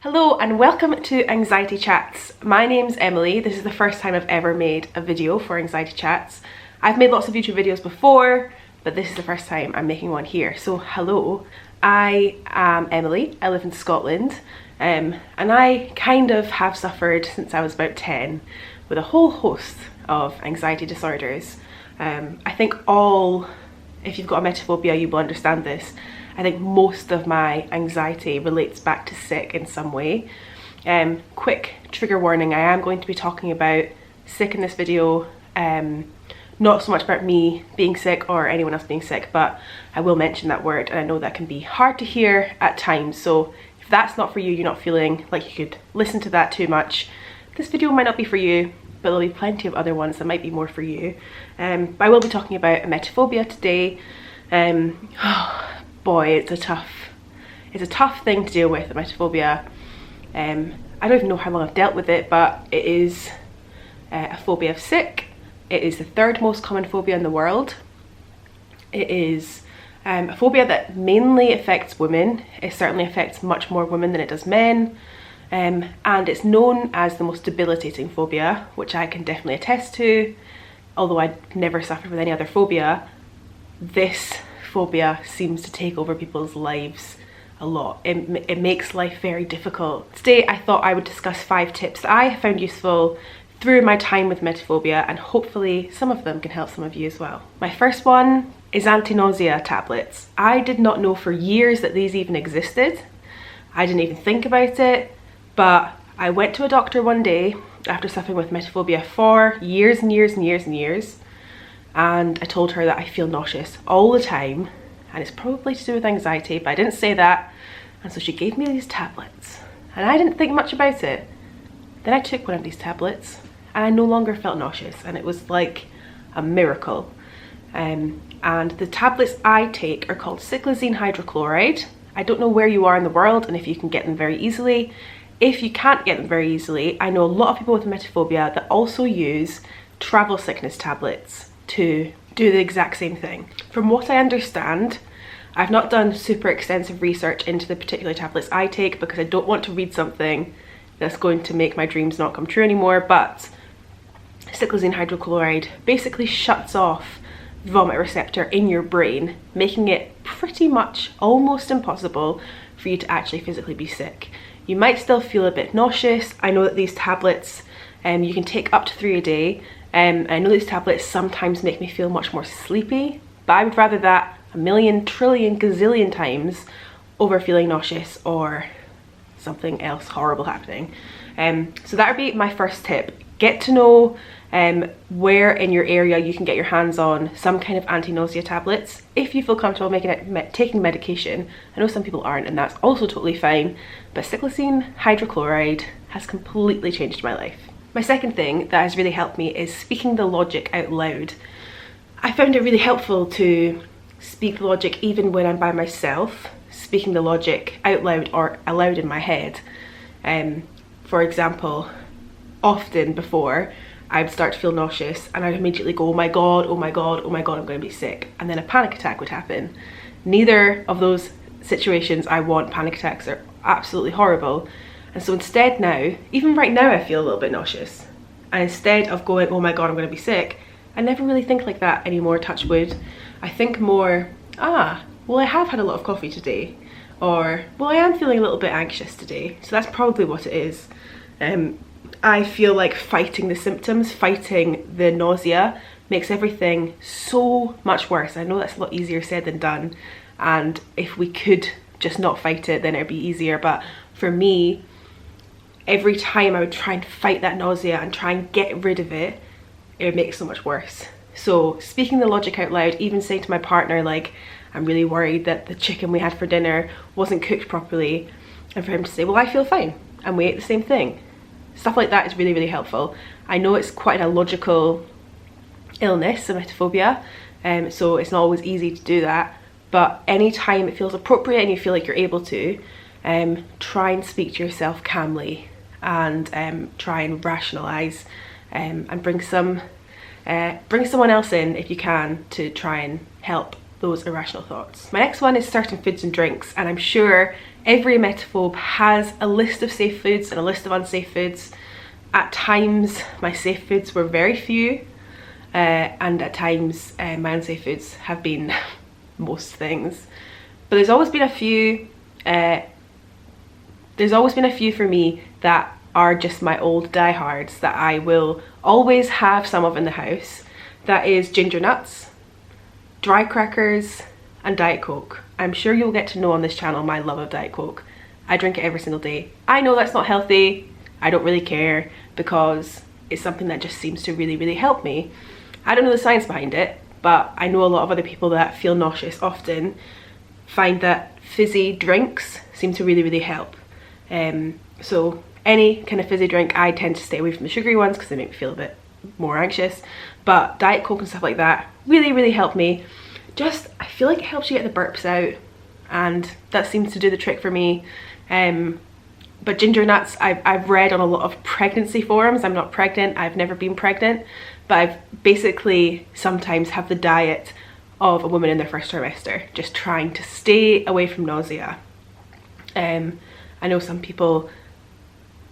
Hello and welcome to Anxiety Chats. My name's Emily. This is the first time I've ever made a video for Anxiety Chats. I've made lots of YouTube videos before, but this is the first time I'm making one here. So hello, I am Emily. I live in Scotland and I kind of have suffered since I was about 10 with a whole host of anxiety disorders. I think if you've got emetophobia, you will understand this. I think most of my anxiety relates back to sick in some way. Quick trigger warning, I am going to be talking about sick in this video. Not so much about me being sick or anyone else being sick, but I will mention that word, and I know that can be hard to hear at times. So if that's not for you, you're not feeling like you could listen to that too much, this video might not be for you, but there'll be plenty of other ones that might be more for you. But I will be talking about emetophobia today. Boy, it's a tough thing to deal with, emetophobia. I don't even know how long I've dealt with it, but it is a phobia of sick. It is the third most common phobia in the world. It is a phobia that mainly affects women. It certainly affects much more women than it does men. And it's known as the most debilitating phobia, which I can definitely attest to. Although I've never suffered with any other phobia, this phobia seems to take over people's lives a lot. It makes life very difficult. Today I thought I would discuss 5 tips that I have found useful through my time with emetophobia, and hopefully some of them can help some of you as well. My first one is anti-nausea tablets. I did not know for years that these even existed. I didn't even think about it, but I went to a doctor one day after suffering with emetophobia for years and years and years and years. And I told her that I feel nauseous all the time and it's probably to do with anxiety, but I didn't say that. And so she gave me these tablets and I didn't think much about it. Then I took one of these tablets and I no longer felt nauseous, and it was like a miracle. And the tablets I take are called cyclazine hydrochloride. I don't know where you are in the world and if you can get them very easily. If you can't get them very easily, I know a lot of people with emetophobia that also use travel sickness tablets to do the exact same thing. From what I understand, I've not done super extensive research into the particular tablets I take because I don't want to read something that's going to make my dreams not come true anymore, but cyclazine hydrochloride basically shuts off the vomit receptor in your brain, making it pretty much almost impossible for you to actually physically be sick. You might still feel a bit nauseous. I know that these tablets you can take up to 3 a day. I know these tablets sometimes make me feel much more sleepy, but I would rather that a million, trillion, gazillion times over feeling nauseous or something else horrible happening. So that would be my first tip. Get to know where in your area you can get your hands on some kind of anti-nausea tablets. If you feel comfortable taking medication, I know some people aren't, and that's also totally fine, but cyclazine hydrochloride has completely changed my life. My second thing that has really helped me is speaking the logic out loud. I found it really helpful to speak the logic even when I'm by myself, speaking the logic out loud or aloud in my head. For example, often before I would start to feel nauseous and I'd immediately go, oh my god, oh my god, oh my god, I'm going to be sick. And then a panic attack would happen. Neither of those situations I want. Panic attacks are absolutely horrible. And so instead now, even right now I feel a little bit nauseous. And instead of going, oh my god, I'm going to be sick, I never really think like that anymore, touch wood. I think more, well I have had a lot of coffee today. Or, well I am feeling a little bit anxious today. So that's probably what it is. I feel like fighting the symptoms, fighting the nausea, makes everything so much worse. I know that's a lot easier said than done. And if we could just not fight it, then it'd be easier. But for me, every time I would try and fight that nausea and try and get rid of it, it would make it so much worse. So speaking the logic out loud, even saying to my partner, like, I'm really worried that the chicken we had for dinner wasn't cooked properly, and for him to say, well, I feel fine, and we ate the same thing. Stuff like that is really, really helpful. I know it's quite a logical illness, emetophobia, so it's not always easy to do that, but anytime it feels appropriate and you feel like you're able to, try and speak to yourself calmly and try and rationalize and bring someone else in if you can to try and help those irrational thoughts. My next one is certain foods and drinks, and I'm sure Every emetophobe has a list of safe foods and a list of unsafe foods. At times my safe foods were very few, and at times my unsafe foods have been most things. But there's always been a few for me that are just my old diehards that I will always have some of in the house. That is ginger nuts, dry crackers, and Diet Coke. I'm sure you'll get to know on this channel my love of Diet Coke. I drink it every single day. I know that's not healthy. I don't really care because it's something that just seems to really, really help me. I don't know the science behind it, but I know a lot of other people that feel nauseous often find that fizzy drinks seem to really, really help. So any kind of fizzy drink, I tend to stay away from the sugary ones because they make me feel a bit more anxious. But Diet Coke and stuff like that really, really help me. Just, I feel like it helps you get the burps out, and that seems to do the trick for me. But ginger nuts, I've read on a lot of pregnancy forums. I'm not pregnant, I've never been pregnant, but I've basically sometimes have the diet of a woman in their first trimester, just trying to stay away from nausea. I know some people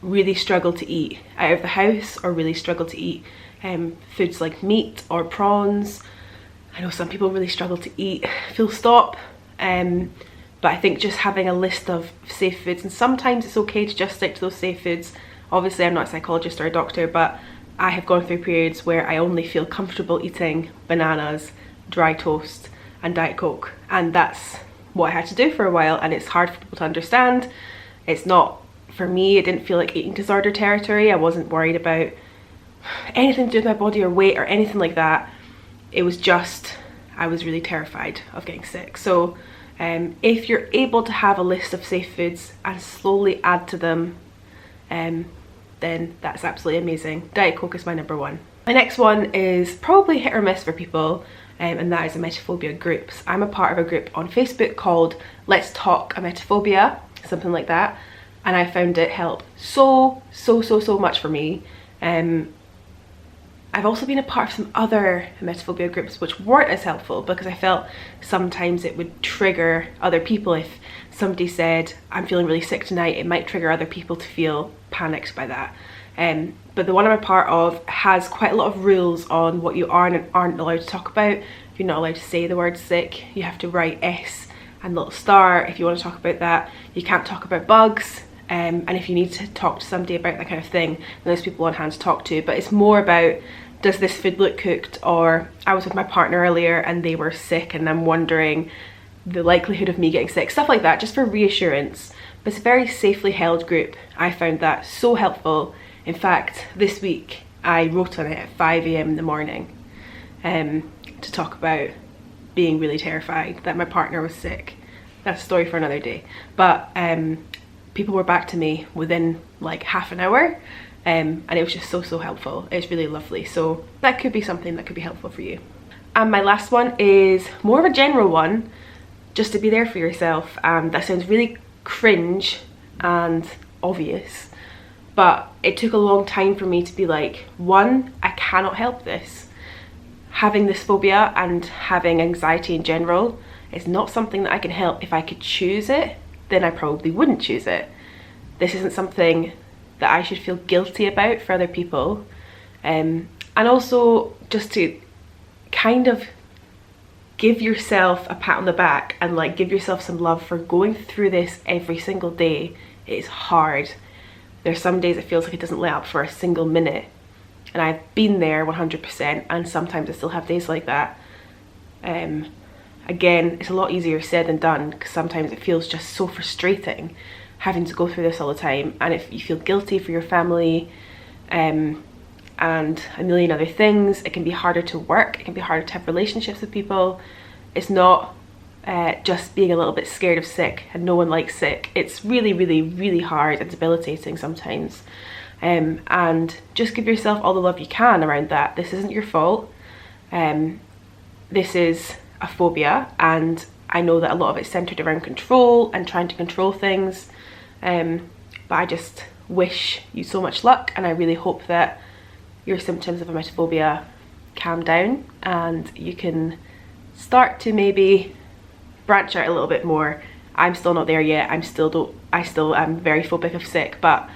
really struggle to eat out of the house, or really struggle to eat foods like meat or prawns. I know some people really struggle to eat full stop, but I think just having a list of safe foods, and sometimes it's okay to just stick to those safe foods. Obviously I'm not a psychologist or a doctor, but I have gone through periods where I only feel comfortable eating bananas, dry toast and Diet Coke, and that's what I had to do for a while, and it's hard for people to understand. It's not, for me, it didn't feel like eating disorder territory. I wasn't worried about anything to do with my body or weight or anything like that. It was just, I was really terrified of getting sick. So if you're able to have a list of safe foods and slowly add to them, then that's absolutely amazing. Diet Coke is my number one. My next one is probably hit or miss for people, and that is emetophobia groups. I'm a part of a group on Facebook called Let's Talk Emetophobia, something like that, and I found it help so much for me. I've also been a part of some other emetophobia groups which weren't as helpful, because I felt sometimes it would trigger other people. If somebody said, I'm feeling really sick tonight, it might trigger other people to feel panicked by that. But the one I'm a part of has quite a lot of rules on what you are and aren't allowed to talk about. You're not allowed to say the word sick. You have to write S and little star if you want to talk about that. You can't talk about bugs. And if you need to talk to somebody about that kind of thing, then there's people on hand to talk to. But it's more about, does this food look cooked? Or I was with my partner earlier and they were sick and I'm wondering the likelihood of me getting sick, stuff like that, just for reassurance. But it's a very safely held group. I found that so helpful. In fact, this week I wrote on it at 5 AM in the morning to talk about being really terrified that my partner was sick. That's a story for another day. But people were back to me within like half an hour, and it was just so helpful. It's really lovely. So that could be something that could be helpful for you. And my last one is more of a general one, just to be there for yourself. That sounds really cringe and obvious, but it took a long time for me to be like, one, I cannot help this. Having this phobia and having anxiety in general is not something that I can help. If I could choose it, then I probably wouldn't choose it. This isn't something that I should feel guilty about for other people. And also just to kind of give yourself a pat on the back and like give yourself some love for going through this every single day. It is hard. There's some days it feels like it doesn't let up for a single minute. And I've been there 100%, and sometimes I still have days like that. Again, it's a lot easier said than done, because sometimes it feels just so frustrating having to go through this all the time, and if you feel guilty for your family and a million other things, it can be harder to work, it can be harder to have relationships with people. It's not just being a little bit scared of sick, and no one likes sick. It's really hard and debilitating sometimes. And just give yourself all the love you can around that. This isn't your fault. This is a phobia, and I know that a lot of it's centered around control and trying to control things, but I just wish you so much luck, and I really hope that your symptoms of emetophobia calm down and you can start to maybe branch out a little bit more I'm still not there yet. I still am very phobic of sick, but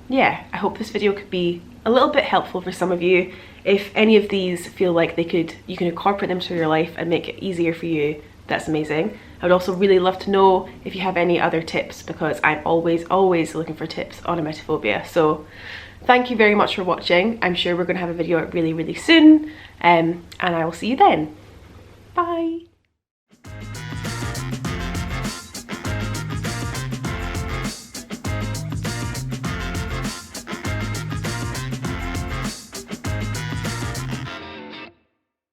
yeah, I hope this video could be a little bit helpful for some of you. If any of these feel like you can incorporate them to your life and make it easier for you, that's amazing. I would also really love to know if you have any other tips, because I'm always looking for tips on emetophobia. So thank you very much for watching. I'm sure we're going to have a video out really soon, and I will see you then. Bye.